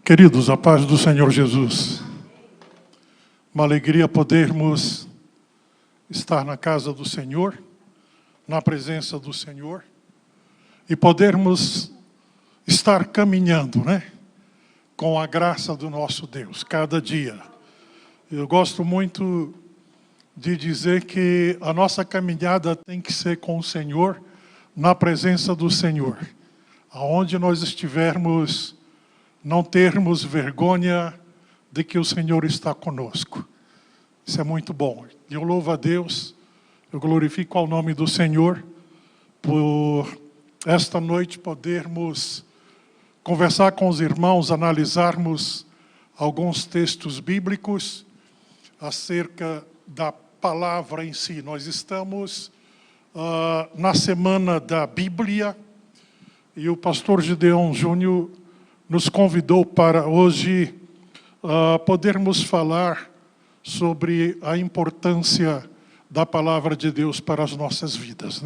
Queridos, a paz do Senhor Jesus. Uma alegria podermos estar na casa do Senhor, na presença do Senhor, e podermos estar caminhando, com a graça do nosso Deus, cada dia. Eu gosto muito de dizer que a nossa caminhada tem que ser com o Senhor, na presença do Senhor. Aonde nós estivermos, não termos vergonha de que o Senhor está conosco. Isso é muito bom. Eu louvo a Deus, eu glorifico ao nome do Senhor, por esta noite podermos conversar com os irmãos, analisarmos alguns textos bíblicos acerca da palavra em si. Nós estamos na Semana da Bíblia e o pastor Gideon Júnior nos convidou para hoje podermos falar sobre a importância da palavra de Deus para as nossas vidas,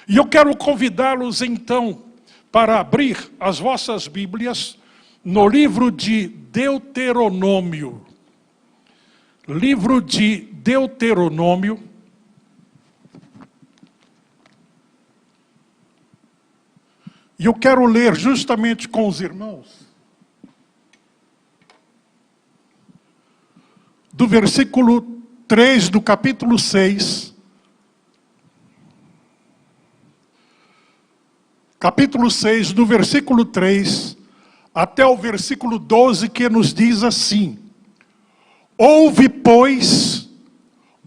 E eu quero convidá-los então para abrir as vossas Bíblias no livro de Deuteronômio. Livro de Deuteronômio. E eu quero ler justamente com os irmãos do versículo 3 do capítulo 6. Capítulo 6, do versículo 3 até o versículo 12, que nos diz assim: Ouve, pois,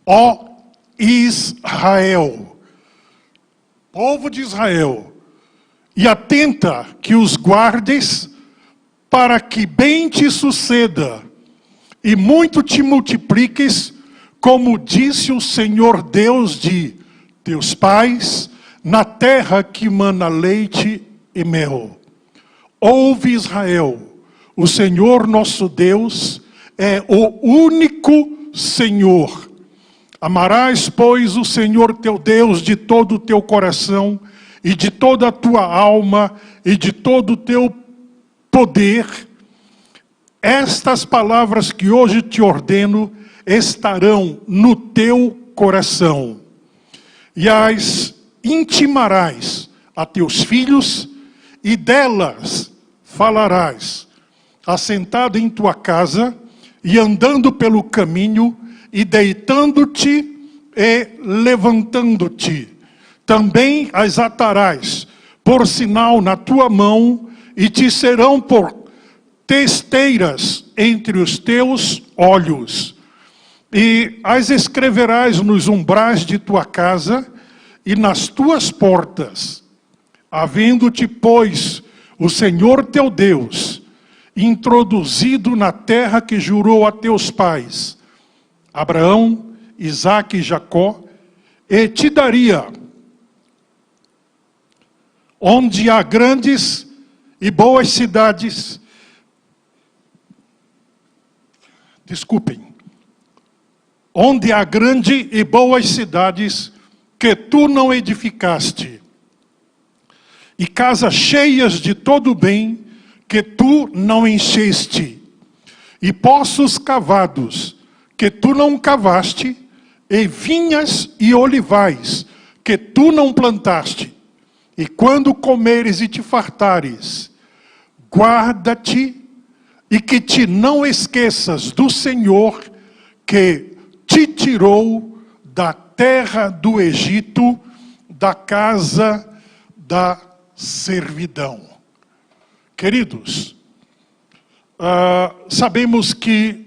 ó Israel, povo de Israel, e atenta que os guardes, para que bem te suceda, e muito te multipliques, como disse o Senhor Deus de teus pais, na terra que mana leite e mel. Ouve, Israel, o Senhor nosso Deus é o único Senhor. Amarás, pois, o Senhor teu Deus de todo o teu coração, e de toda a tua alma, e de todo o teu poder. Estas palavras que hoje te ordeno estarão no teu coração, e as intimarás a teus filhos, e delas falarás, assentado em tua casa, e andando pelo caminho, e deitando-te e levantando-te. Também as atarás por sinal na tua mão, e te serão por testeiras entre os teus olhos. E as escreverás nos umbrais de tua casa e nas tuas portas. Havendo-te, pois, o Senhor teu Deus introduzido na terra que jurou a teus pais, Abraão, Isaque e Jacó, e te daria, onde há grandes e boas cidades, onde há grande e boas cidades que tu não edificaste, e casas cheias de todo bem que tu não encheste, e poços cavados que tu não cavaste, e vinhas e olivais que tu não plantaste. E quando comeres e te fartares, guarda-te e que te não esqueças do Senhor que te tirou da terra do Egito, da casa da servidão. Queridos, sabemos que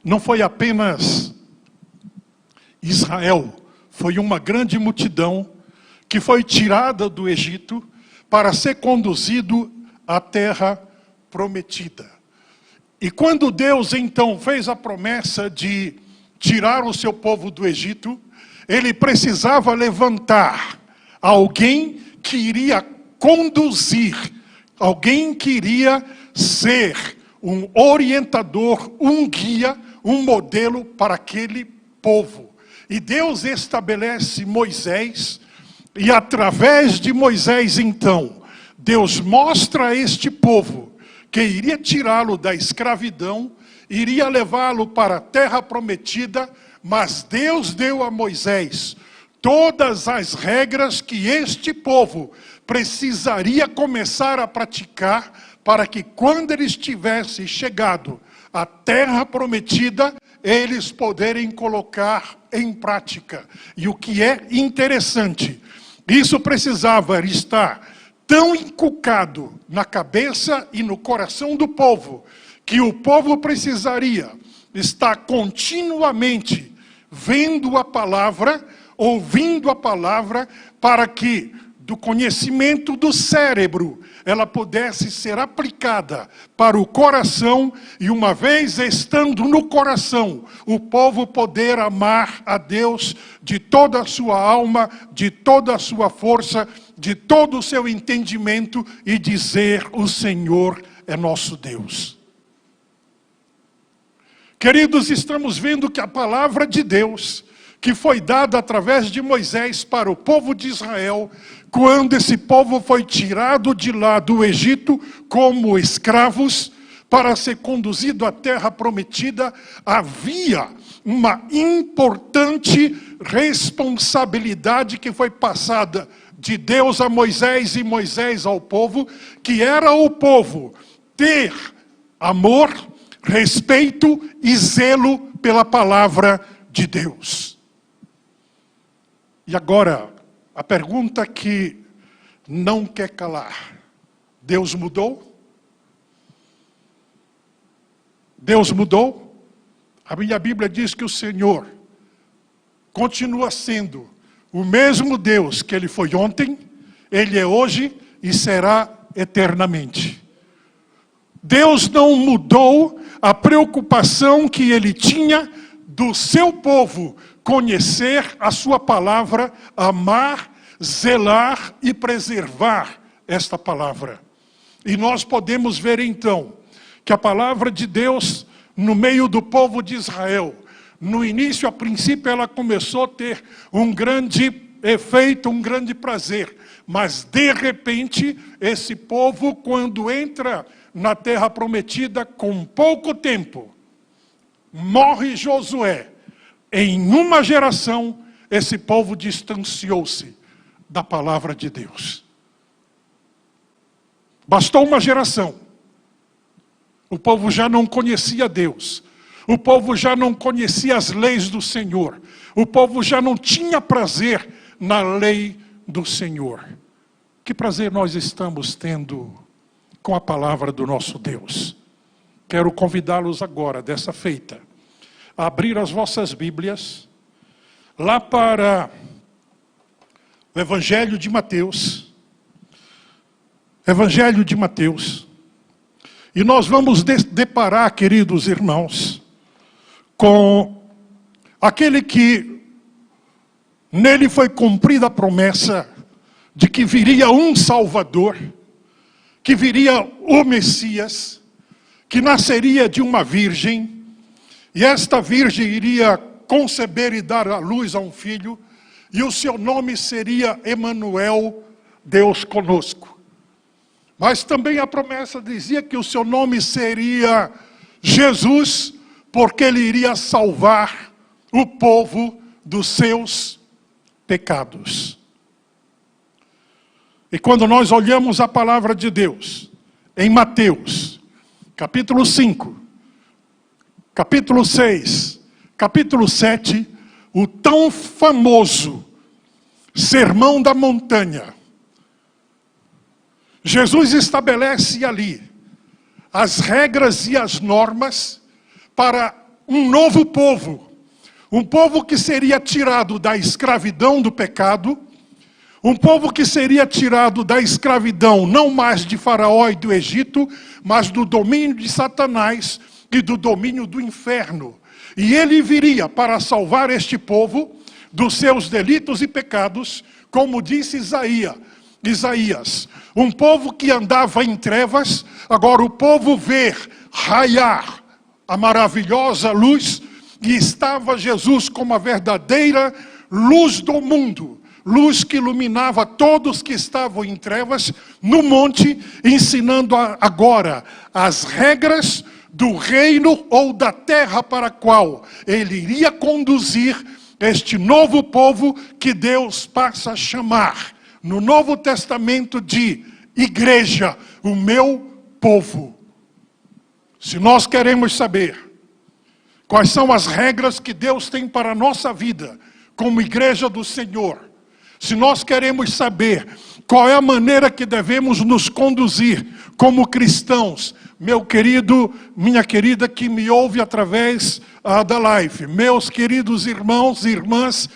não foi apenas Israel, foi uma grande multidão que foi tirada do Egito para ser conduzido à terra prometida. E quando Deus então fez a promessa de tirar o seu povo do Egito, ele precisava levantar alguém que iria conduzir, alguém que iria ser um orientador, um guia, um modelo para aquele povo. E Deus estabelece Moisés, e através de Moisés então, Deus mostra a este povo que iria tirá-lo da escravidão, iria levá-lo para a terra prometida, mas Deus deu a Moisés todas as regras que este povo precisaria começar a praticar para que quando eles tivessem chegado à terra prometida, eles poderem colocar em prática. E o que é interessante, isso precisava estar tão inculcado na cabeça e no coração do povo, que o povo precisaria estar continuamente vendo a palavra, ouvindo a palavra, para que do conhecimento do cérebro ela pudesse ser aplicada para o coração, e uma vez estando no coração, o povo poder amar a Deus de toda a sua alma, de toda a sua força, de todo o seu entendimento, e dizer: o Senhor é nosso Deus. Queridos, estamos vendo que a palavra de Deus, que foi dada através de Moisés para o povo de Israel, quando esse povo foi tirado de lá do Egito como escravos, para ser conduzido à terra prometida, havia uma importante responsabilidade que foi passada de Deus a Moisés e Moisés ao povo, que era o povo ter amor, respeito e zelo pela palavra de Deus. E agora, a pergunta que não quer calar: Deus mudou? Deus mudou? A minha Bíblia diz que o Senhor continua sendo o mesmo Deus que Ele foi ontem, Ele é hoje e será eternamente. Deus não mudou a preocupação que Ele tinha do seu povo conhecer a sua palavra, amar, zelar e preservar esta palavra. E nós podemos ver então que a palavra de Deus no meio do povo de Israel, no início, a princípio, ela começou a ter um grande efeito, um grande prazer. Mas de repente, esse povo, quando entra na terra prometida, com pouco tempo, morre Josué. Em uma geração, esse povo distanciou-se da palavra de Deus. Bastou uma geração. O povo já não conhecia Deus. O povo já não conhecia as leis do Senhor. O povo já não tinha prazer na lei do Senhor. Que prazer nós estamos tendo com a palavra do nosso Deus. Quero convidá-los agora, dessa feita, a abrir as vossas Bíblias, lá para o Evangelho de Mateus. Evangelho de Mateus. E nós vamos deparar, queridos irmãos, com aquele que nele foi cumprida a promessa de que viria um Salvador, que viria o Messias, que nasceria de uma virgem, e esta virgem iria conceber e dar à luz a um filho, e o seu nome seria Emanuel, Deus conosco. Mas também a promessa dizia que o seu nome seria Jesus, porque ele iria salvar o povo dos seus pecados. E quando nós olhamos a palavra de Deus, em Mateus, capítulo 5, capítulo 6, capítulo 7, o tão famoso Sermão da Montanha, Jesus estabelece ali as regras e as normas para um novo povo. Um povo que seria tirado da escravidão do pecado. Um povo que seria tirado da escravidão não mais de Faraó e do Egito, mas do domínio de Satanás e do domínio do inferno. E ele viria para salvar este povo dos seus delitos e pecados, como disse Isaías, um povo que andava em trevas, agora o povo vê raiar a maravilhosa luz, e estava Jesus como a verdadeira luz do mundo, luz que iluminava todos que estavam em trevas, no monte, ensinando agora as regras do reino ou da terra para a qual ele iria conduzir este novo povo que Deus passa a chamar no Novo Testamento de igreja, o meu povo. Se nós queremos saber quais são as regras que Deus tem para a nossa vida como igreja do Senhor, se nós queremos saber qual é a maneira que devemos nos conduzir como cristãos, meu querido, minha querida que me ouve através da live, meus queridos irmãos e irmãs,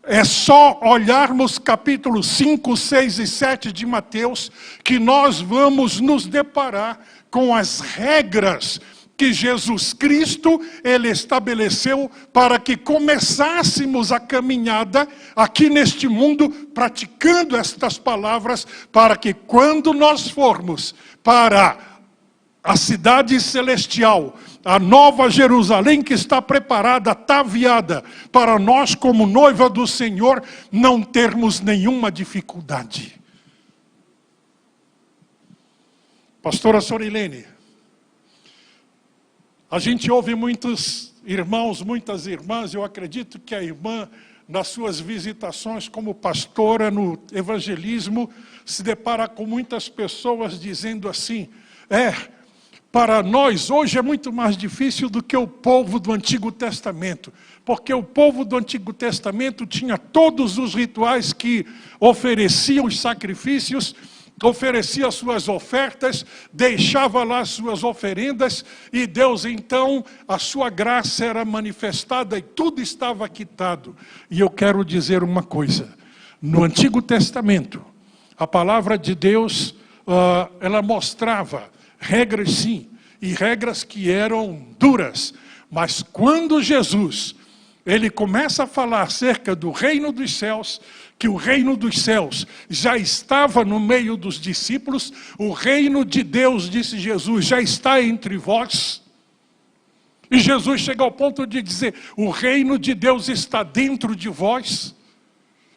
é só olharmos capítulos 5, 6 e 7 de Mateus que nós vamos nos deparar com as regras que Jesus Cristo, ele estabeleceu para que começássemos a caminhada aqui neste mundo, praticando estas palavras, para que quando nós formos para a cidade celestial, a nova Jerusalém que está preparada, ataviada, para nós como noiva do Senhor, não termos nenhuma dificuldade. Pastora Sorilene, a gente ouve muitos irmãos, muitas irmãs, eu acredito que a irmã, nas suas visitações como pastora no evangelismo, se depara com muitas pessoas dizendo assim, para nós hoje é muito mais difícil do que o povo do Antigo Testamento, porque o povo do Antigo Testamento tinha todos os rituais que ofereciam os sacrifícios, oferecia suas ofertas, deixava lá suas oferendas, e Deus então, a sua graça era manifestada e tudo estava quitado. E eu quero dizer uma coisa, no Antigo Testamento, a palavra de Deus, ela mostrava regras sim, e regras que eram duras, mas quando Jesus, ele começa a falar acerca do reino dos céus, que o reino dos céus já estava no meio dos discípulos, o reino de Deus, disse Jesus, já está entre vós. E Jesus chega ao ponto de dizer, o reino de Deus está dentro de vós.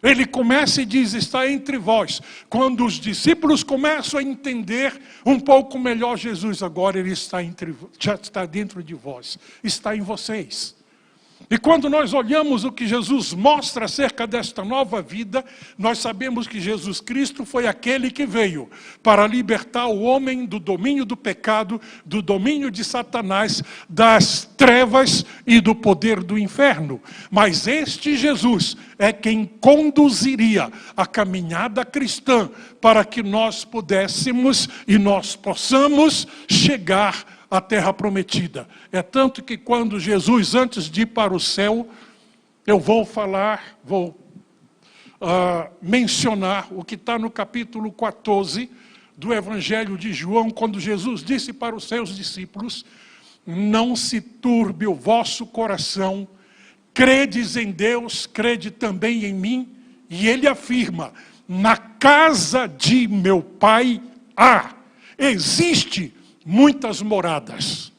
Ele começa e diz, está entre vós. Quando os discípulos começam a entender um pouco melhor Jesus, agora ele já está dentro de vós, está em vocês. E quando nós olhamos o que Jesus mostra acerca desta nova vida, nós sabemos que Jesus Cristo foi aquele que veio para libertar o homem do domínio do pecado, do domínio de Satanás, das trevas e do poder do inferno. Mas este Jesus é quem conduziria a caminhada cristã para que nós pudéssemos e nós possamos chegar a terra prometida. É tanto que quando Jesus, antes de ir para o céu, eu vou mencionar o que está no capítulo 14 do Evangelho de João, quando Jesus disse para os seus discípulos, não se turbe o vosso coração, credes em Deus, crede também em mim, e ele afirma, na casa de meu Pai existe muitas moradas.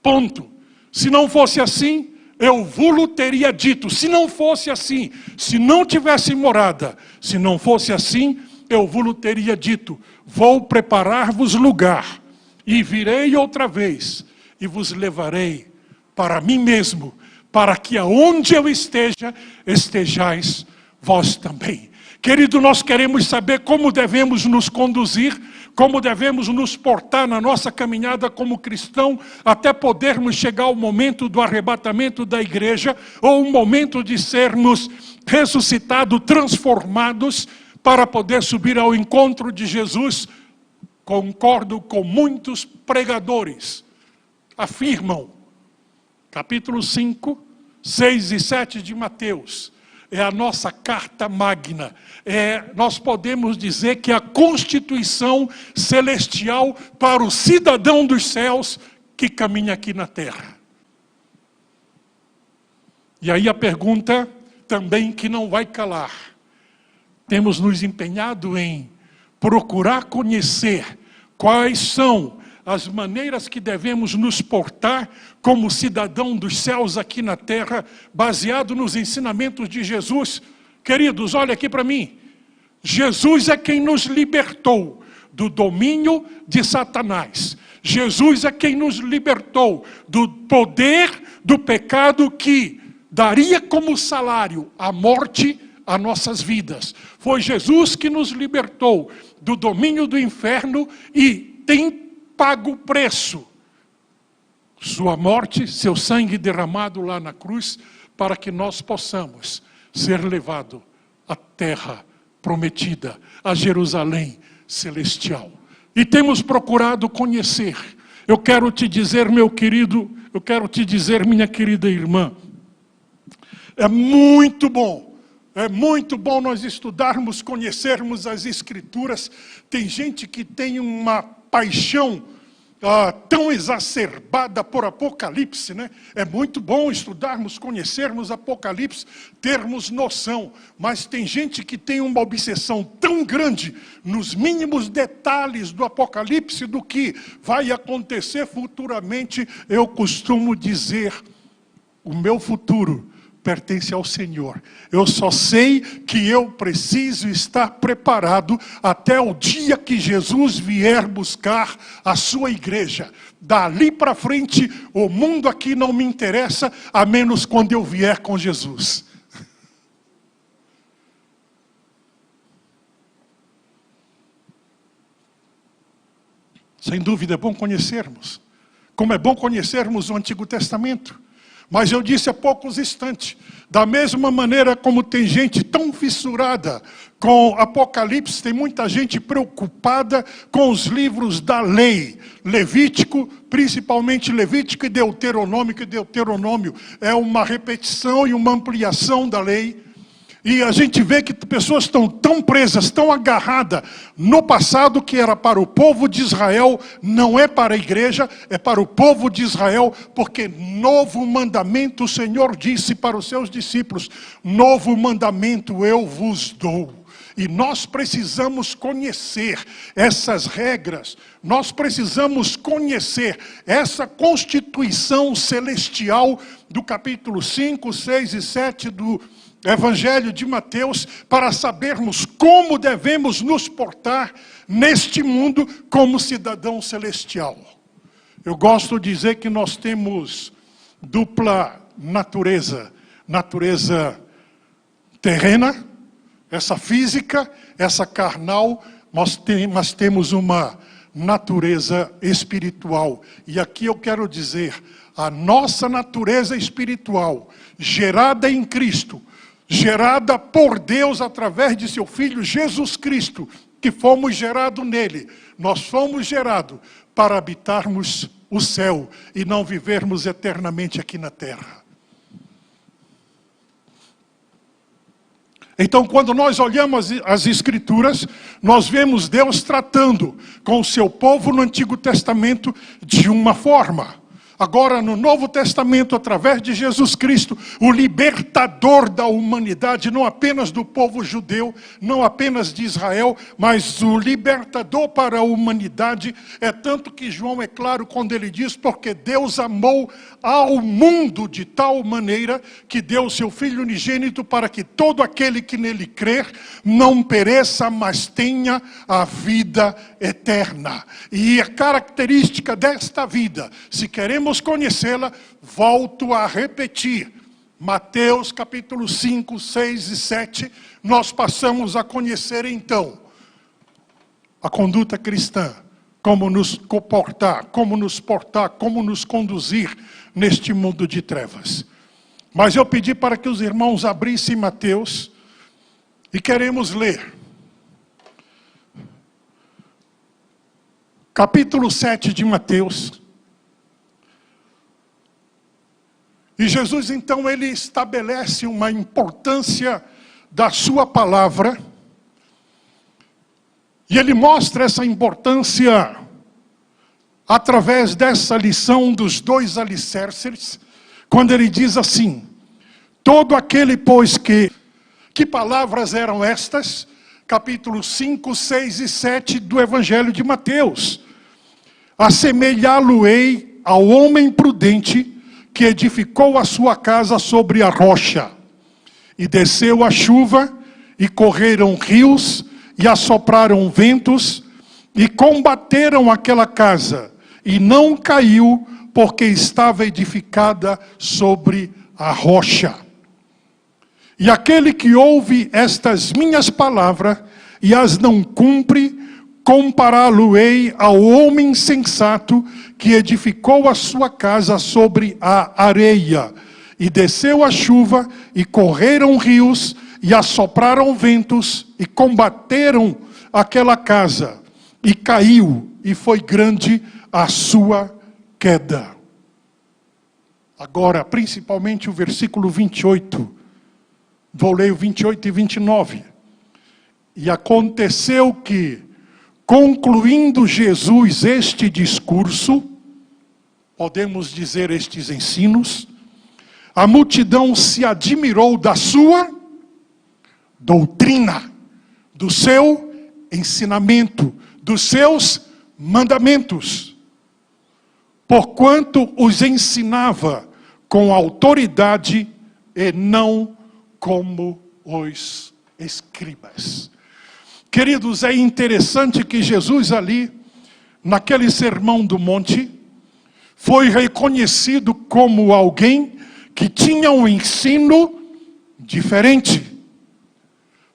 Ponto. Se não fosse assim, eu vos teria dito. Se não fosse assim, se não tivesse morada, se não fosse assim, eu vos teria dito, vou preparar-vos lugar, e virei outra vez, e vos levarei para mim mesmo, para que aonde eu esteja, estejais vós também. Querido, nós queremos saber como devemos nos conduzir, como devemos nos portar na nossa caminhada como cristão, até podermos chegar ao momento do arrebatamento da igreja, ou o momento de sermos ressuscitados, transformados, para poder subir ao encontro de Jesus. Concordo com muitos pregadores, afirmam, capítulo 5, 6 e 7 de Mateus, é a nossa carta magna. Nós podemos dizer que é a constituição celestial para o cidadão dos céus que caminha aqui na terra. E aí a pergunta também que não vai calar. Temos nos empenhado em procurar conhecer quais são as maneiras que devemos nos portar como cidadão dos céus aqui na terra, baseado nos ensinamentos de Jesus, Queridos, olha aqui para mim. Jesus é quem nos libertou do domínio de Satanás. Jesus é quem nos libertou do poder do pecado que daria como salário a morte a nossas vidas. Foi Jesus que nos libertou do domínio do inferno e tem pago o preço. Sua morte, seu sangue derramado lá na cruz, para que nós possamos ser levados à terra prometida, a Jerusalém celestial. E temos procurado conhecer. Eu quero te dizer, meu querido, eu quero te dizer, minha querida irmã, é muito bom nós estudarmos, conhecermos as Escrituras. Tem gente que tem uma paixão tão exacerbada por Apocalipse, né? É muito bom estudarmos, conhecermos Apocalipse, termos noção. Mas tem gente que tem uma obsessão tão grande nos mínimos detalhes do Apocalipse, do que vai acontecer futuramente. Eu costumo dizer, o meu futuro pertence ao Senhor. Eu só sei que eu preciso estar preparado até o dia que Jesus vier buscar a sua igreja. Dali para frente, o mundo aqui não me interessa, a menos quando eu vier com Jesus. Sem dúvida é bom conhecermos. Como é bom conhecermos o Antigo Testamento. Mas eu disse há poucos instantes, da mesma maneira como tem gente tão fissurada com Apocalipse, tem muita gente preocupada com os livros da lei. Levítico, principalmente Levítico e Deuteronômio, que Deuteronômio é uma repetição e uma ampliação da lei. E a gente vê que pessoas estão tão presas, tão agarradas no passado, que era para o povo de Israel, não é para a igreja, é para o povo de Israel, porque novo mandamento o Senhor disse para os seus discípulos, novo mandamento eu vos dou. E nós precisamos conhecer essas regras, nós precisamos conhecer essa constituição celestial do capítulo 5, 6 e 7 do Evangelho de Mateus, para sabermos como devemos nos portar neste mundo como cidadão celestial. Eu gosto de dizer que nós temos dupla natureza. Natureza terrena, essa física, essa carnal, mas temos uma natureza espiritual. E aqui eu quero dizer, a nossa natureza espiritual, gerada em Cristo, gerada por Deus através de seu Filho Jesus Cristo, que fomos gerados nele. Nós fomos gerados para habitarmos o céu e não vivermos eternamente aqui na terra. Então, quando nós olhamos as Escrituras, nós vemos Deus tratando com o seu povo no Antigo Testamento de uma forma. Agora, no Novo Testamento, através de Jesus Cristo, o libertador da humanidade, não apenas do povo judeu, não apenas de Israel, mas o libertador para a humanidade. É tanto que João é claro quando ele diz, porque Deus amou ao mundo de tal maneira que deu seu Filho unigênito para que todo aquele que nele crer não pereça, mas tenha a vida eterna. E a característica desta vida, se queremos conhecê-la, volto a repetir, Mateus capítulo 5, 6 e 7, nós passamos a conhecer então a conduta cristã, como nos comportar, como nos portar, como nos conduzir neste mundo de trevas. Mas eu pedi para que os irmãos abrissem Mateus e queremos ler capítulo 7 de Mateus. E Jesus, então, ele estabelece uma importância da sua palavra. E ele mostra essa importância através dessa lição dos dois alicerces, quando ele diz assim, todo aquele, pois que palavras eram estas? Capítulo 5, 6 e 7 do Evangelho de Mateus. Assemelhá-lo-ei ao homem prudente que edificou a sua casa sobre a rocha. E desceu a chuva, e correram rios, e assopraram ventos, e combateram aquela casa, e não caiu, porque estava edificada sobre a rocha. E aquele que ouve estas minhas palavras, e as não cumpre, compará-lo-ei ao homem insensato, que edificou a sua casa sobre a areia. E desceu a chuva, e correram rios, e assopraram ventos, e combateram aquela casa. E caiu, e foi grande a sua queda. Agora, principalmente o versículo 28. Vou ler o 28 e 29. E aconteceu que, concluindo Jesus este discurso, podemos dizer estes ensinos, a multidão se admirou da sua doutrina, do seu ensinamento, dos seus mandamentos, porquanto os ensinava com autoridade e não como os escribas. Queridos, é interessante que Jesus ali, naquele sermão do monte, foi reconhecido como alguém que tinha um ensino diferente.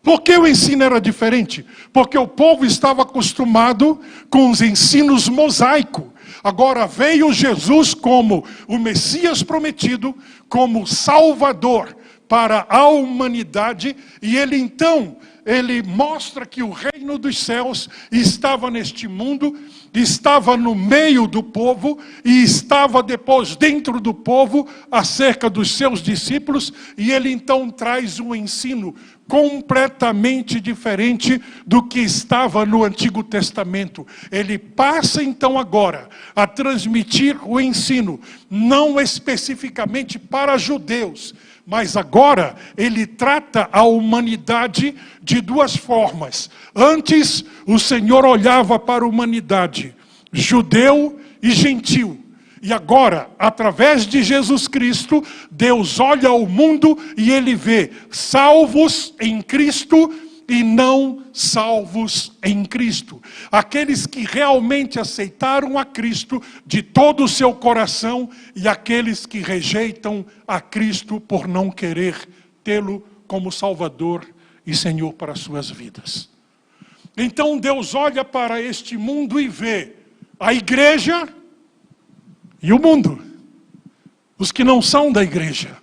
Por que o ensino era diferente? Porque o povo estava acostumado com os ensinos mosaicos. Agora veio Jesus como o Messias prometido, como Salvador para a humanidade, e ele mostra que o reino dos céus estava neste mundo, estava no meio do povo, e estava depois dentro do povo, acerca dos seus discípulos, e ele então traz um ensino completamente diferente do que estava no Antigo Testamento. Ele passa então agora a transmitir o ensino, não especificamente para judeus, mas agora ele trata a humanidade de duas formas. Antes, o Senhor olhava para a humanidade, judeu e gentil. E agora, através de Jesus Cristo, Deus olha ao mundo e ele vê salvos em Cristo e não salvos em Cristo. Aqueles que realmente aceitaram a Cristo de todo o seu coração e aqueles que rejeitam a Cristo por não querer tê-lo como Salvador e Senhor para as suas vidas. Então Deus olha para este mundo e vê a igreja e o mundo, os que não são da igreja.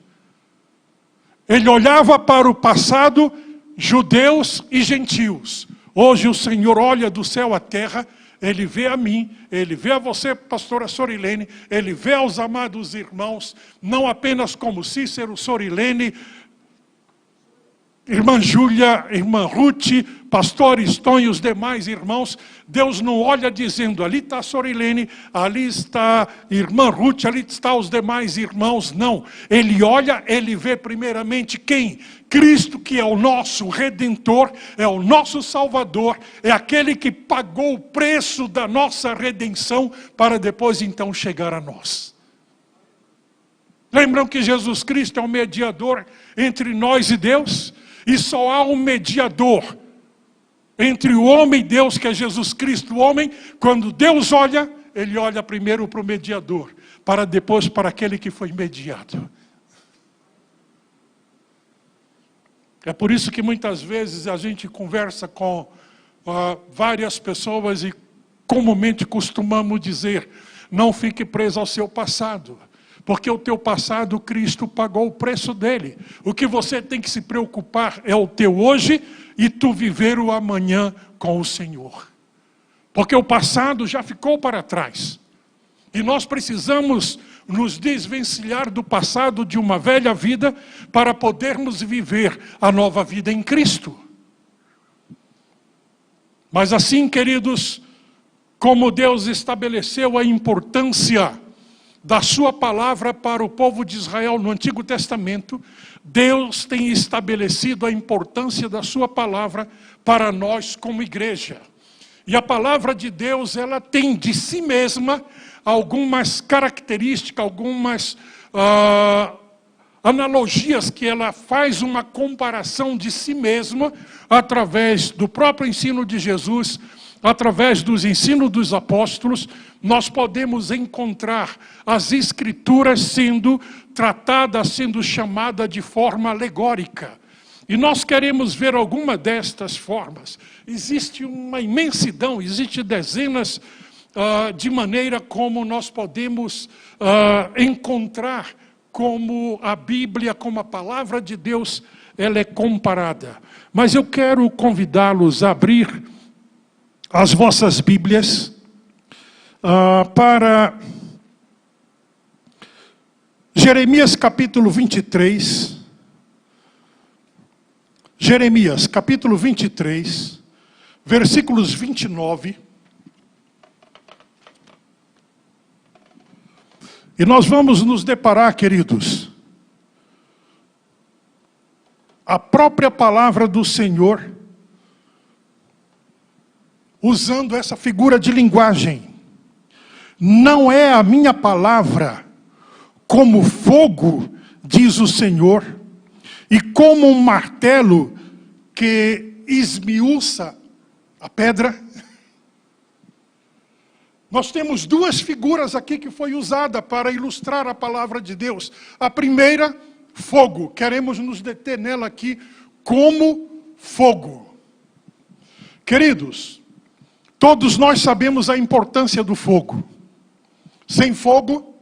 Ele olhava para o passado, judeus e gentios. Hoje o Senhor olha do céu à terra, ele vê a mim, ele vê a você, pastora Sorilene, ele vê aos amados irmãos, não apenas como Cícero, Sorilene, irmã Júlia, irmã Ruth, pastor Eston e os demais irmãos. Deus não olha dizendo, ali está a Sorilene, ali está a irmã Ruth, ali está os demais irmãos. Não, ele olha, ele vê primeiramente quem? Cristo, que é o nosso Redentor, é o nosso Salvador, é aquele que pagou o preço da nossa redenção para depois então chegar a nós. Lembram que Jesus Cristo é o mediador entre nós e Deus? E só há um mediador entre o homem e Deus, que é Jesus Cristo, o homem. Quando Deus olha, ele olha primeiro para o mediador, para depois para aquele que foi mediado. É por isso que muitas vezes a gente conversa com várias pessoas e comumente costumamos dizer, não fique preso ao seu passado. Porque o teu passado, Cristo pagou o preço dele. O que você tem que se preocupar é o teu hoje e tu viver o amanhã com o Senhor. Porque o passado já ficou para trás. E nós precisamos nos desvencilhar do passado de uma velha vida para podermos viver a nova vida em Cristo. Mas assim, queridos, como Deus estabeleceu a importância da sua palavra para o povo de Israel no Antigo Testamento, Deus tem estabelecido a importância da sua palavra para nós como igreja. E a palavra de Deus, ela tem de si mesma algumas características, algumas analogias que ela faz uma comparação de si mesma através do próprio ensino de Jesus, através dos ensinos dos apóstolos, nós podemos encontrar as Escrituras sendo tratadas, sendo chamadas de forma alegórica. E nós queremos ver alguma destas formas. Existe uma imensidão, existe dezenas de maneira como nós podemos encontrar como a Bíblia, como a palavra de Deus, ela é comparada. Mas eu quero convidá-los a abrir as vossas Bíblias para Jeremias capítulo 23. Jeremias capítulo 23, versículos 29. E nós vamos nos deparar, queridos, a própria palavra do Senhor, usando essa figura de linguagem. Não é a minha palavra como fogo, diz o Senhor, e como um martelo que esmiuça a pedra. Nós temos duas figuras aqui que foi usada para ilustrar a palavra de Deus. A primeira, fogo. Queremos nos deter nela aqui como fogo. Queridos, todos nós sabemos a importância do fogo. Sem fogo,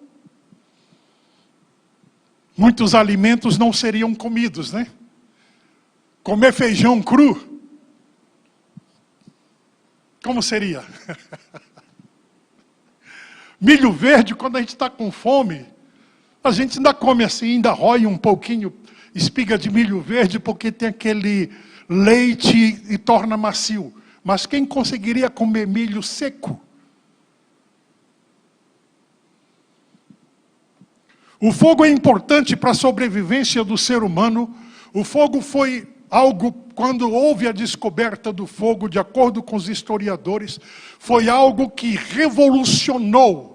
muitos alimentos não seriam comidos, né? Comer feijão cru, como seria? Milho verde, quando a gente está com fome, a gente ainda come assim, ainda rói um pouquinho espiga de milho verde, porque tem aquele leite e torna macio. Mas quem conseguiria comer milho seco? O fogo é importante para a sobrevivência do ser humano. O fogo foi algo, quando houve a descoberta do fogo, de acordo com os historiadores, foi algo que revolucionou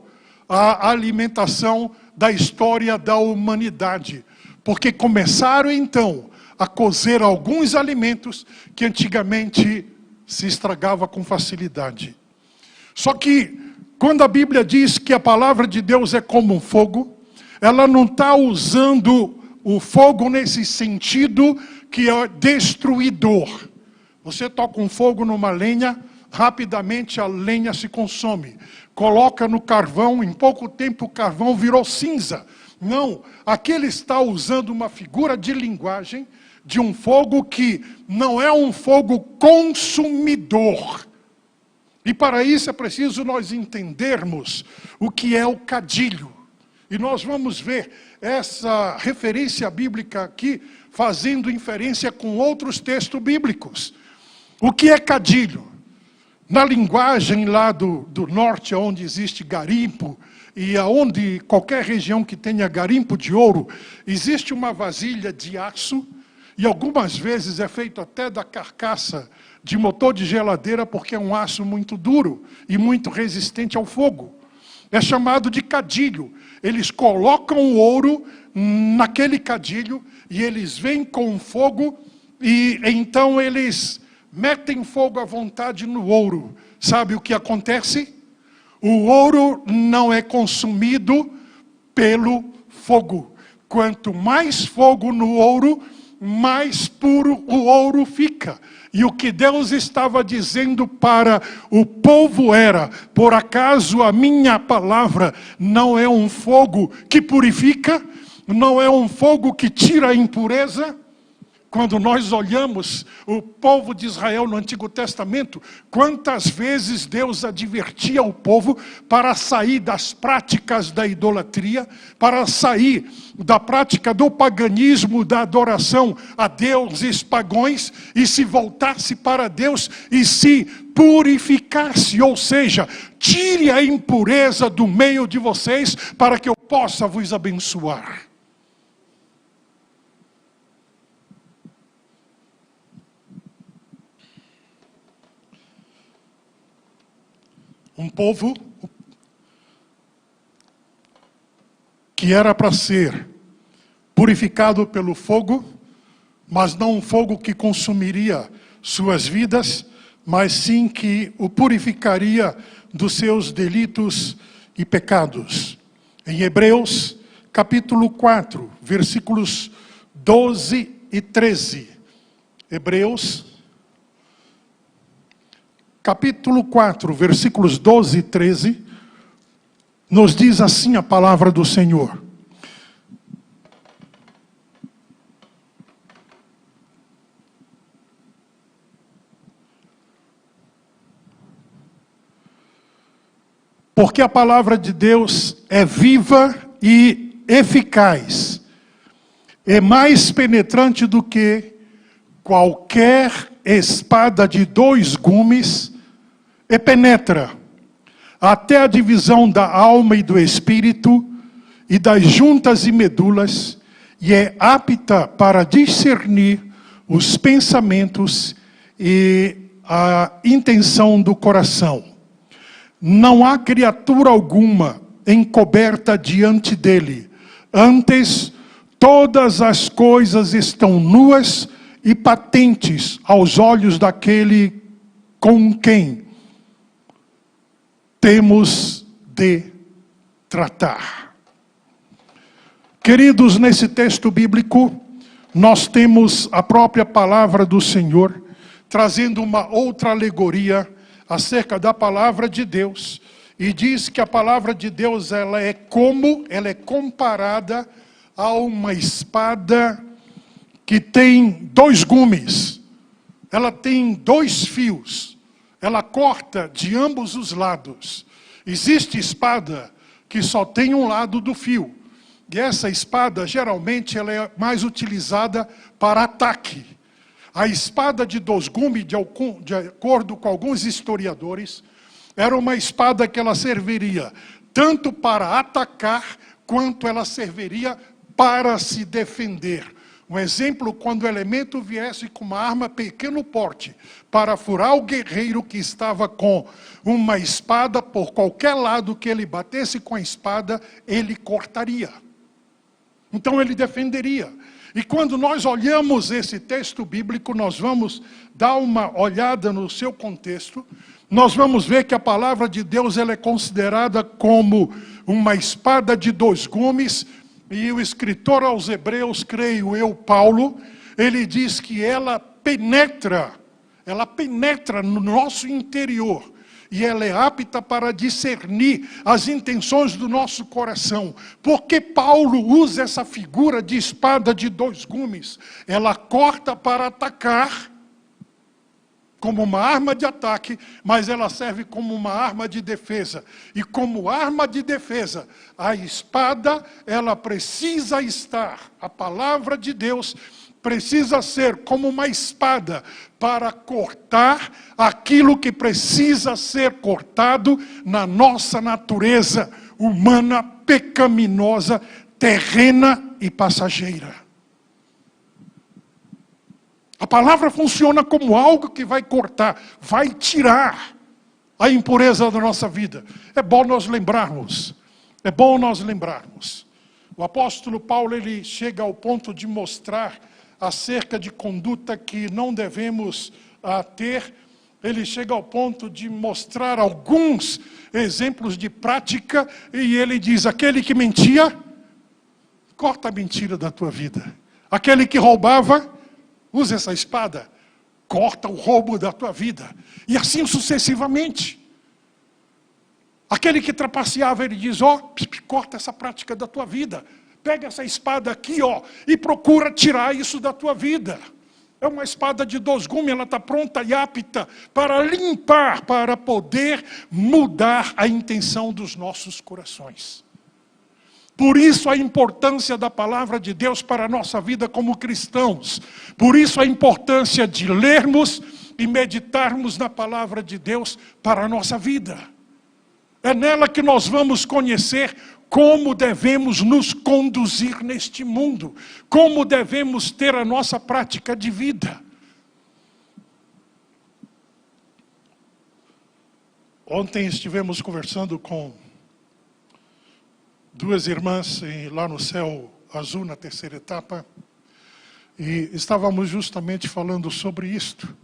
a alimentação da história da humanidade. Porque começaram então a cozer alguns alimentos que antigamente se estragava com facilidade. Só que quando a Bíblia diz que a palavra de Deus é como um fogo, ela não está usando o fogo nesse sentido que é destruidor. Você toca um fogo numa lenha, rapidamente a lenha se consome. Coloca no carvão, em pouco tempo o carvão virou cinza. Não, aqui ele está usando uma figura de linguagem de um fogo que não é um fogo consumidor. E para isso é preciso nós entendermos o que é o cadilho. E nós vamos ver essa referência bíblica aqui, fazendo inferência com outros textos bíblicos. O que é cadilho? Na linguagem lá do norte, onde existe garimpo, e aonde qualquer região que tenha garimpo de ouro, existe uma vasilha de aço, e algumas vezes é feito até da carcaça de motor de geladeira, porque é um aço muito duro e muito resistente ao fogo. É chamado de cadilho. Eles colocam o ouro naquele cadilho, e eles vêm com fogo, e então eles metem fogo à vontade no ouro. Sabe o que acontece? O ouro não é consumido pelo fogo. Quanto mais fogo no ouro, mais puro o ouro fica. E o que Deus estava dizendo para o povo era: por acaso a minha palavra não é um fogo que purifica? Não é um fogo que tira a impureza? Quando nós olhamos o povo de Israel no Antigo Testamento, quantas vezes Deus advertia o povo para sair das práticas da idolatria, para sair da prática do paganismo, da adoração a deuses pagãos, e se voltasse para Deus e se purificasse, ou seja, tire a impureza do meio de vocês para que eu possa vos abençoar. Um povo que era para ser purificado pelo fogo, mas não um fogo que consumiria suas vidas, mas sim que o purificaria dos seus delitos e pecados. Em Hebreus, capítulo 4, versículos 12 e 13. Hebreus, capítulo 4, versículos 12 e 13, nos diz assim a palavra do Senhor. Porque a palavra de Deus é viva e eficaz, é mais penetrante do que qualquer espada de 2 gumes, e penetra até a divisão da alma e do espírito, e das juntas e medulas, e é apta para discernir os pensamentos e a intenção do coração. Não há criatura alguma encoberta diante dele. Antes, todas as coisas estão nuas e patentes aos olhos daquele com quem temos de tratar. Queridos, nesse texto bíblico, nós temos a própria palavra do Senhor, trazendo uma outra alegoria acerca da palavra de Deus, e diz que a palavra de Deus ela é comparada a uma espada que tem 2 gumes, ela tem 2 fios, ela corta de ambos os lados. Existe espada que só tem um lado do fio, e essa espada geralmente ela é mais utilizada para ataque. A espada de 2 gumes, de acordo com alguns historiadores, era uma espada que ela serviria tanto para atacar, quanto ela serviria para se defender. Um exemplo, quando o elemento viesse com uma arma pequeno porte, para furar o guerreiro que estava com uma espada, por qualquer lado que ele batesse com a espada, ele cortaria. Então ele defenderia. E quando nós olhamos esse texto bíblico, nós vamos dar uma olhada no seu contexto, nós vamos ver que a palavra de Deus ela é considerada como uma espada de 2 gumes, e o escritor aos Hebreus, creio eu, Paulo, ele diz que ela penetra no nosso interior, e ela é apta para discernir as intenções do nosso coração. Porque Paulo usa essa figura de espada de 2 gumes? Ela corta para atacar, como uma arma de ataque, mas ela serve como uma arma de defesa. E como arma de defesa, a espada, ela precisa estar, a palavra de Deus precisa ser como uma espada para cortar aquilo que precisa ser cortado na nossa natureza humana, pecaminosa, terrena e passageira. A palavra funciona como algo que vai cortar, vai tirar a impureza da nossa vida. É bom nós lembrarmos. O apóstolo Paulo, ele chega ao ponto de mostrar acerca de conduta que não devemos ter. Ele chega ao ponto de mostrar alguns exemplos de prática, e ele diz: aquele que mentia, corta a mentira da tua vida. Aquele que roubava, usa essa espada, corta o roubo da tua vida. E assim sucessivamente. Aquele que trapaceava, ele diz: corta essa prática da tua vida. Pega essa espada aqui, e procura tirar isso da tua vida. É uma espada de 2 gumes, ela está pronta e apta para limpar, para poder mudar a intenção dos nossos corações. Por isso a importância da palavra de Deus para a nossa vida como cristãos. Por isso a importância de lermos e meditarmos na palavra de Deus para a nossa vida. É nela que nós vamos conhecer como devemos nos conduzir neste mundo, como devemos ter a nossa prática de vida. Ontem estivemos conversando com 2 irmãs lá no céu azul na terceira etapa, e estávamos justamente falando sobre isto.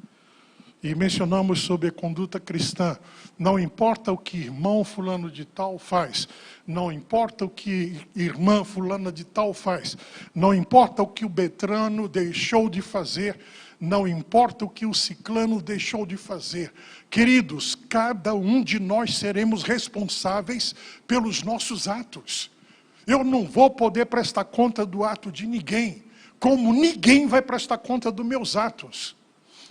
E mencionamos sobre a conduta cristã. Não importa o que irmão fulano de tal faz. Não importa o que irmã fulana de tal faz. Não importa o que o Betrano deixou de fazer. Não importa o que o ciclano deixou de fazer. Queridos, cada um de nós seremos responsáveis pelos nossos atos. Eu não vou poder prestar conta do ato de ninguém, como ninguém vai prestar conta dos meus atos.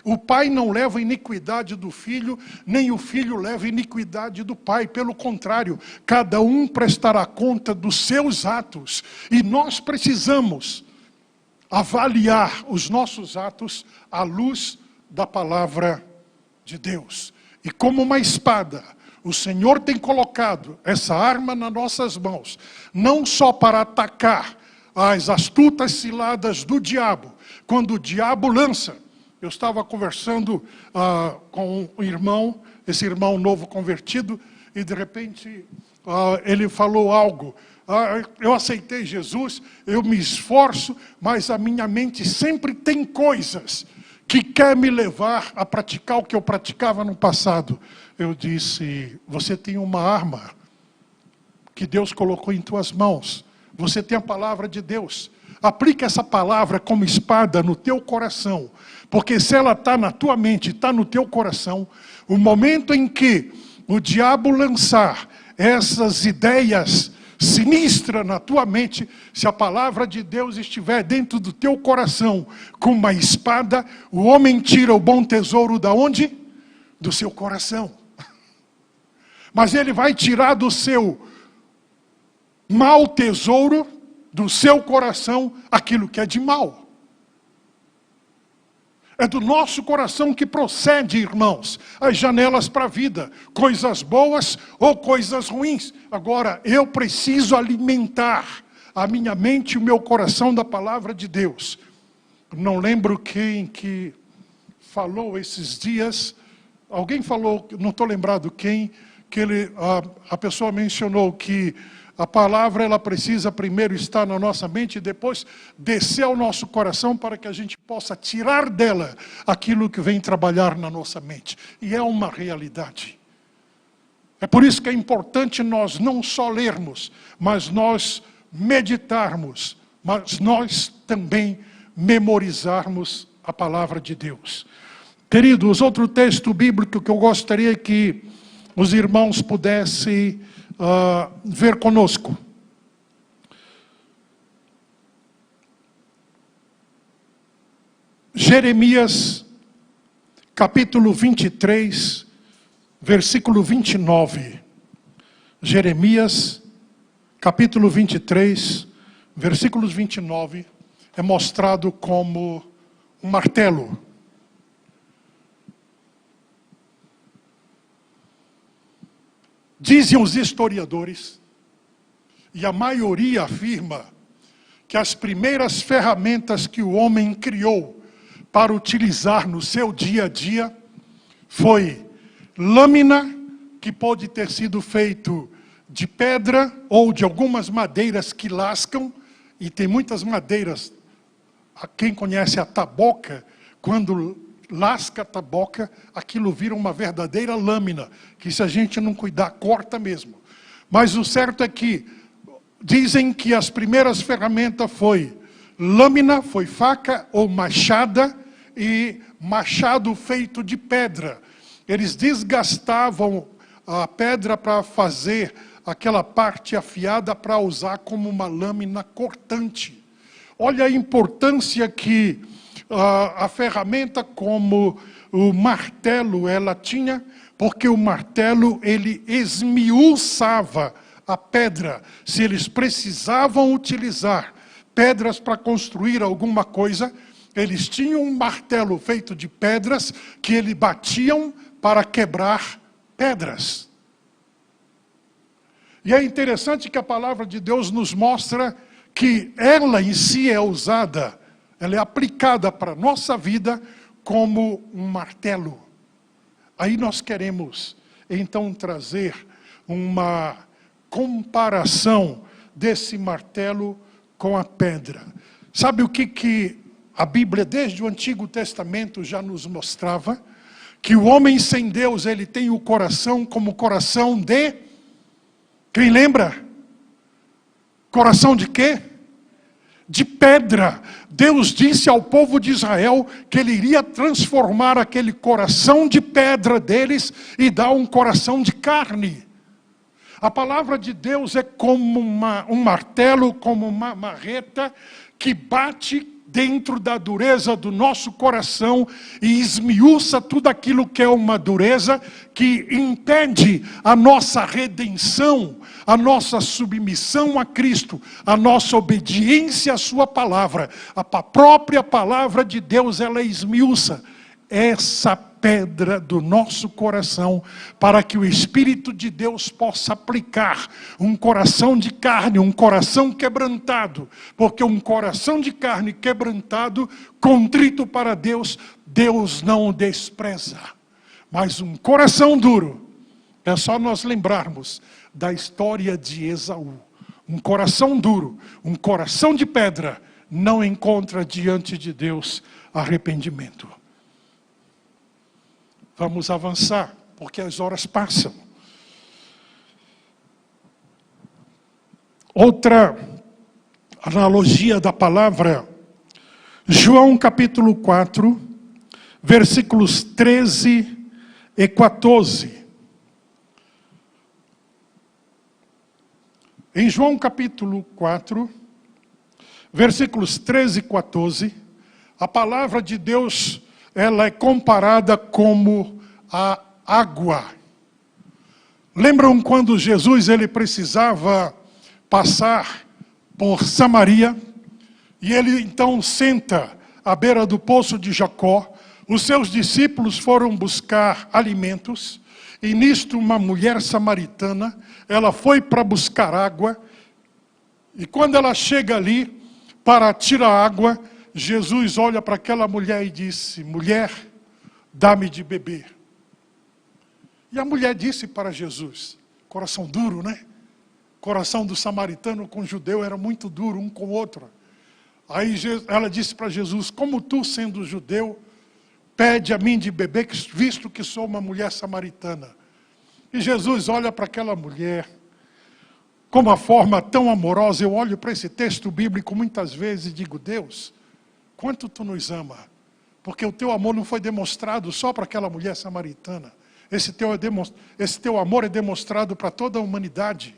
O pai não leva a iniquidade do filho, nem o filho leva a iniquidade do pai. Pelo contrário, cada um prestará conta dos seus atos. E nós precisamos avaliar os nossos atos à luz da palavra de Deus. E como uma espada, o Senhor tem colocado essa arma nas nossas mãos, não só para atacar as astutas ciladas do diabo, quando o diabo lança. Eu estava conversando com um irmão, esse irmão novo convertido, e de repente ele falou algo. Eu aceitei Jesus, eu me esforço, mas a minha mente sempre tem coisas que quer me levar a praticar o que eu praticava no passado. Eu disse, você tem uma arma que Deus colocou em tuas mãos. Você tem a palavra de Deus. Aplica essa palavra como espada no teu coração. Porque se ela está na tua mente, está no teu coração, o momento em que o diabo lançar essas ideias sinistras na tua mente, se a palavra de Deus estiver dentro do teu coração com uma espada, o homem tira o bom tesouro da onde? Do seu coração. Mas ele vai tirar do seu mau tesouro, do seu coração, aquilo que é de mal. É do nosso coração que procede, irmãos, as janelas para a vida, coisas boas ou coisas ruins. Agora, eu preciso alimentar a minha mente e o meu coração da palavra de Deus. Não lembro quem que falou esses dias, alguém falou, não estou lembrado quem, que a pessoa mencionou que a palavra ela precisa primeiro estar na nossa mente e depois descer ao nosso coração para que a gente possa tirar dela aquilo que vem trabalhar na nossa mente. E é uma realidade. É por isso que é importante nós não só lermos, mas nós meditarmos, mas nós também memorizarmos a palavra de Deus. Queridos, outro texto bíblico que eu gostaria que os irmãos pudessem ver conosco. Jeremias, capítulo 23, versículo 29. Jeremias, capítulo 23, versículos 29, é mostrado como um martelo. Dizem os historiadores, e a maioria afirma, que as primeiras ferramentas que o homem criou para utilizar no seu dia a dia foi lâmina, que pode ter sido feito de pedra ou de algumas madeiras que lascam, e tem muitas madeiras, quem conhece a taboca, quando lasca a taboca, aquilo vira uma verdadeira lâmina, que se a gente não cuidar, corta mesmo. Mas o certo é que dizem que as primeiras ferramentas foi lâmina, foi faca ou machada, e machado feito de pedra. Eles desgastavam a pedra para fazer aquela parte afiada para usar como uma lâmina cortante. Olha a importância que a ferramenta como o martelo ela tinha, porque o martelo ele esmiuçava a pedra. Se eles precisavam utilizar pedras para construir alguma coisa, eles tinham um martelo feito de pedras que eles batiam para quebrar pedras. E é interessante que a palavra de Deus nos mostra que ela em si é usada, ela é aplicada para a nossa vida como um martelo. Aí nós queremos, então, trazer uma comparação desse martelo com a pedra. Sabe o que a Bíblia, desde o Antigo Testamento, já nos mostrava? Que o homem sem Deus, ele tem o coração como coração de... Quem lembra? Coração de quê? De pedra. Deus disse ao povo de Israel que ele iria transformar aquele coração de pedra deles e dar um coração de carne. A palavra de Deus é como um martelo, como uma marreta que bate dentro da dureza do nosso coração e esmiuça tudo aquilo que é uma dureza que impede a nossa redenção, a nossa submissão a Cristo, a nossa obediência à sua palavra. A própria palavra de Deus, ela esmiuça essa pedra do nosso coração, para que o Espírito de Deus possa aplicar um coração de carne, um coração quebrantado, porque um coração de carne quebrantado, contrito para Deus, Deus não o despreza. Mas um coração duro, é só nós lembrarmos da história de Esaú. Um coração duro, um coração de pedra, não encontra diante de Deus arrependimento. Vamos avançar, porque as horas passam. Outra analogia da palavra, João capítulo 4, versículos 13 e 14. Em João capítulo 4, versículos 13 e 14, a palavra de Deus, ela é comparada como a água. Lembram quando Jesus ele precisava passar por Samaria? E ele então senta à beira do poço de Jacó. Os seus discípulos foram buscar alimentos. E nisto uma mulher samaritana, ela foi para buscar água. E quando ela chega ali para tirar água, Jesus olha para aquela mulher e disse: mulher, dá-me de beber. E a mulher disse para Jesus, coração duro, né? Coração do samaritano com o judeu era muito duro, um com o outro. Aí ela disse para Jesus: como tu, sendo judeu, pede a mim de beber, visto que sou uma mulher samaritana? E Jesus olha para aquela mulher com uma forma tão amorosa. Eu olho para esse texto bíblico muitas vezes e digo: Deus, quanto tu nos ama, porque o teu amor não foi demonstrado só para aquela mulher samaritana. Esse teu amor é demonstrado para toda a humanidade.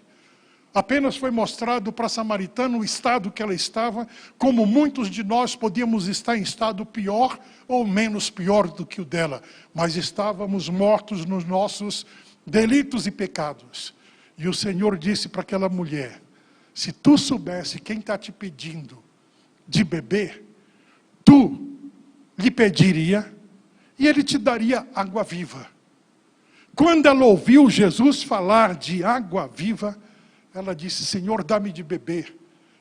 Apenas foi mostrado para a samaritana o estado que ela estava, como muitos de nós podíamos estar em estado pior ou menos pior do que o dela. Mas estávamos mortos nos nossos delitos e pecados. E o Senhor disse para aquela mulher: se tu soubesse quem está te pedindo de beber, tu lhe pediria e ele te daria água viva. Quando ela ouviu Jesus falar de água viva, ela disse: Senhor, dá-me de beber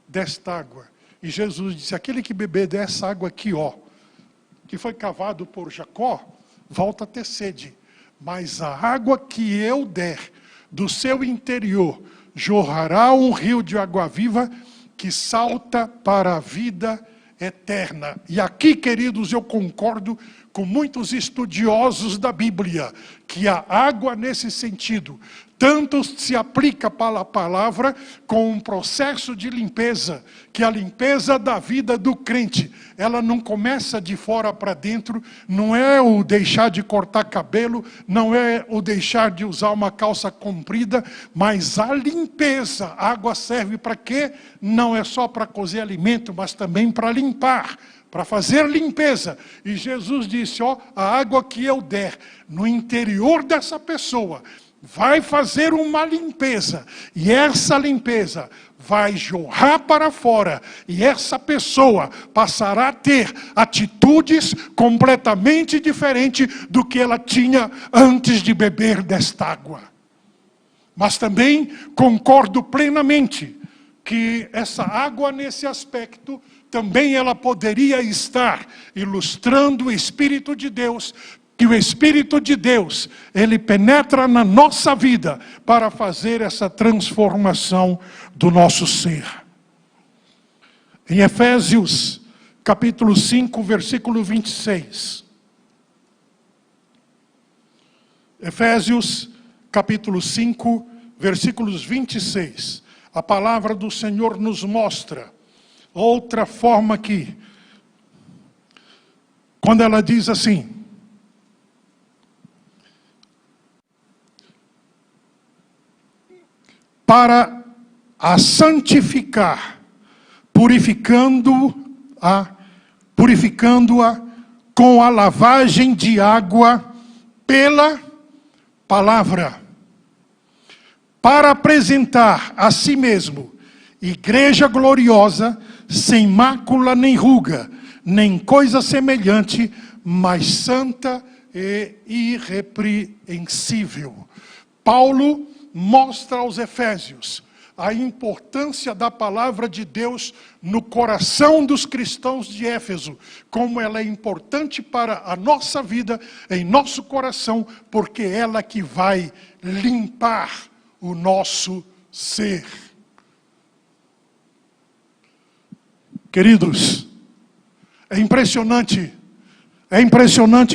desta água. E Jesus disse: aquele que beber dessa água aqui, ó, que foi cavado por Jacó, volta a ter sede. Mas a água que eu der do seu interior jorrará um rio de água viva que salta para a vida eterna. E aqui, queridos, eu concordo com muitos estudiosos da Bíblia, que a água nesse sentido tanto se aplica para a palavra com um processo de limpeza, que a limpeza da vida do crente, ela não começa de fora para dentro, não é o deixar de cortar cabelo, não é o deixar de usar uma calça comprida, mas a limpeza. A água serve para quê? Não é só para cozer alimento, mas também para limpar, para fazer limpeza. E Jesus disse: ó, a água que eu der no interior dessa pessoa vai fazer uma limpeza, e essa limpeza vai jorrar para fora, e essa pessoa passará a ter atitudes completamente diferentes do que ela tinha antes de beber desta água. Mas também concordo plenamente que essa água, nesse aspecto, também ela poderia estar ilustrando o Espírito de Deus, que o Espírito de Deus, ele penetra na nossa vida para fazer essa transformação do nosso ser. Em Efésios, capítulo 5, versículo 26. Efésios, capítulo 5, versículos 26. A palavra do Senhor nos mostra outra forma aqui. Quando ela diz assim: para a santificar, purificando-a com a lavagem de água pela palavra, para apresentar a si mesmo igreja gloriosa, sem mácula nem ruga, nem coisa semelhante, mas santa e irrepreensível. Paulo mostra aos Efésios a importância da palavra de Deus no coração dos cristãos de Éfeso, como ela é importante para a nossa vida, em nosso coração, porque é ela que vai limpar o nosso ser. Queridos, é impressionante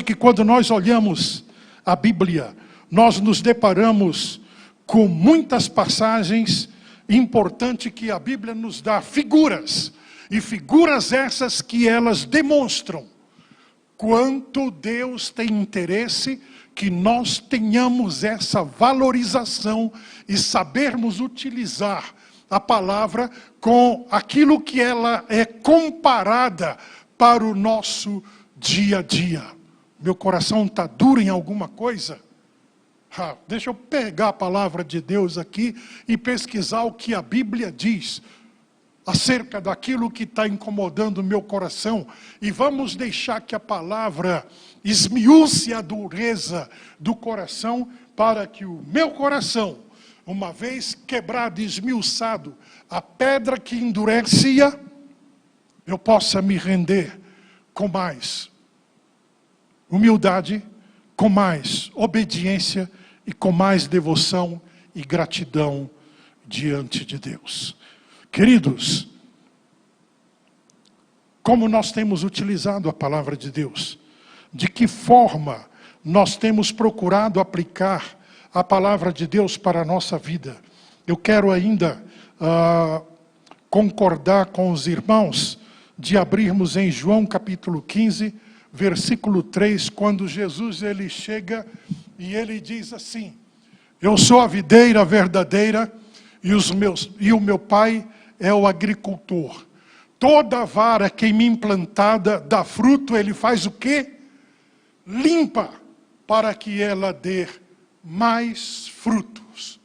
que quando nós olhamos a Bíblia, nós nos deparamos com muitas passagens importantes que a Bíblia nos dá, figuras, e figuras essas que elas demonstram quanto Deus tem interesse que nós tenhamos essa valorização e sabermos utilizar a palavra com aquilo que ela é comparada para o nosso dia a dia. Meu coração está duro em alguma coisa? Deixa eu pegar a palavra de Deus aqui e pesquisar o que a Bíblia diz acerca daquilo que está incomodando o meu coração, e vamos deixar que a palavra esmiúce a dureza do coração, para que o meu coração, uma vez quebrado e esmiuçado, a pedra que endurecia, eu possa me render com mais humildade, com mais obediência e com mais devoção e gratidão diante de Deus. Queridos, como nós temos utilizado a palavra de Deus? De que forma nós temos procurado aplicar a palavra de Deus para a nossa vida? Eu quero ainda concordar com os irmãos de abrirmos em João capítulo 15, versículo 3, quando Jesus ele chega e ele diz assim: eu sou a videira verdadeira e o meu pai é o agricultor. Toda vara que em mim plantada dá fruto, ele faz o quê? Limpa, para que ela dê mais frutos.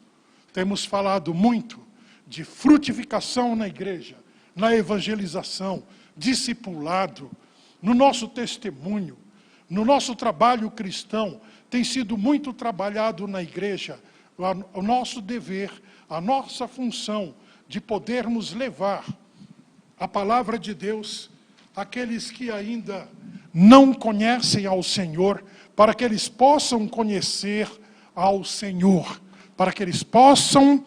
Temos falado muito de frutificação na igreja, na evangelização, discipulado, no nosso testemunho, no nosso trabalho cristão. Tem sido muito trabalhado na igreja o nosso dever, a nossa função de podermos levar a palavra de Deus àqueles que ainda não conhecem ao Senhor, para que eles possam conhecer ao Senhor, para que eles possam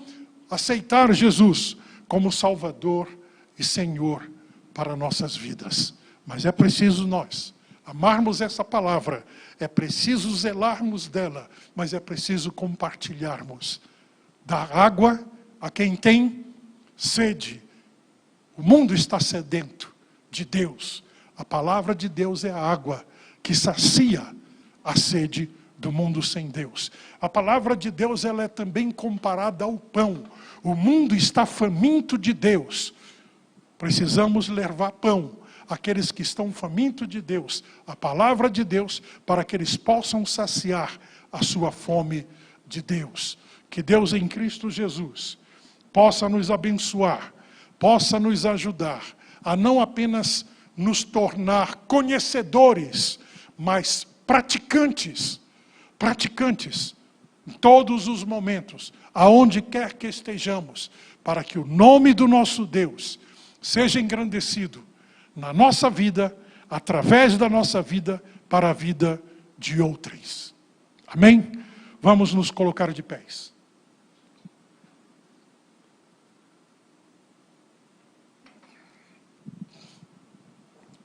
aceitar Jesus como Salvador e Senhor para nossas vidas. Mas é preciso nós amarmos essa palavra, é preciso zelarmos dela, mas é preciso compartilharmos. Dar água a quem tem sede. O mundo está sedento de Deus. A palavra de Deus é a água que sacia a sede do mundo sem Deus. A palavra de Deus ela é também comparada ao pão. O mundo está faminto de Deus. Precisamos levar pão àqueles que estão famintos de Deus, a palavra de Deus, para que eles possam saciar a sua fome de Deus. Que Deus em Cristo Jesus possa nos abençoar, possa nos ajudar a não apenas nos tornar conhecedores, mas praticantes em todos os momentos, aonde quer que estejamos, para que o nome do nosso Deus seja engrandecido na nossa vida, através da nossa vida, para a vida de outrem. Amém? Vamos nos colocar de pés.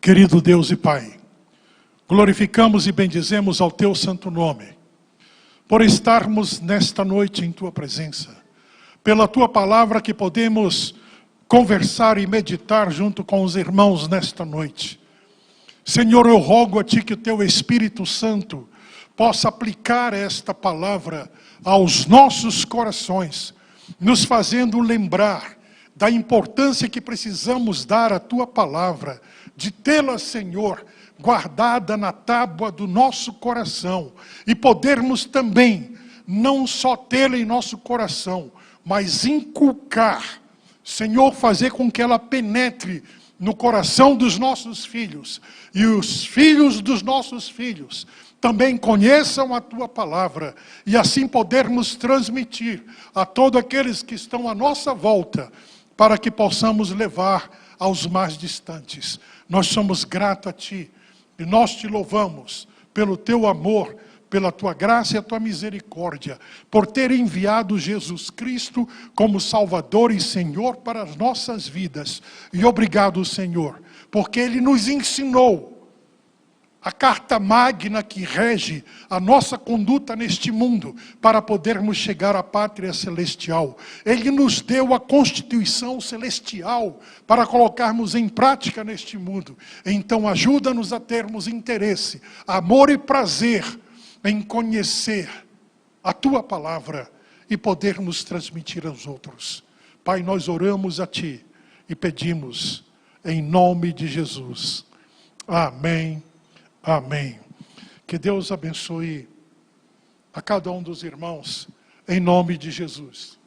Querido Deus e Pai, glorificamos e bendizemos ao Teu santo nome, por estarmos nesta noite em Tua presença, pela Tua palavra que podemos conversar e meditar junto com os irmãos nesta noite. Senhor, eu rogo a Ti que o Teu Espírito Santo possa aplicar esta palavra aos nossos corações, nos fazendo lembrar da importância que precisamos dar à Tua palavra, de tê-la, Senhor, guardada na tábua do nosso coração, e podermos também, não só tê-la em nosso coração, mas inculcar, Senhor, fazer com que ela penetre no coração dos nossos filhos, e os filhos dos nossos filhos também conheçam a Tua palavra, e assim podermos transmitir a todos aqueles que estão à nossa volta, para que possamos levar aos mais distantes. Nós somos gratos a Ti, e nós Te louvamos pelo Teu amor, pela Tua graça e a Tua misericórdia, por ter enviado Jesus Cristo como Salvador e Senhor para as nossas vidas. E obrigado, Senhor, porque Ele nos ensinou a carta magna que rege a nossa conduta neste mundo, para podermos chegar à pátria celestial. Ele nos deu a Constituição celestial para colocarmos em prática neste mundo. Então ajuda-nos a termos interesse, amor e prazer em conhecer a Tua palavra e podermos transmitir aos outros. Pai, nós oramos a Ti e pedimos em nome de Jesus. Amém. Amém. Que Deus abençoe a cada um dos irmãos, em nome de Jesus.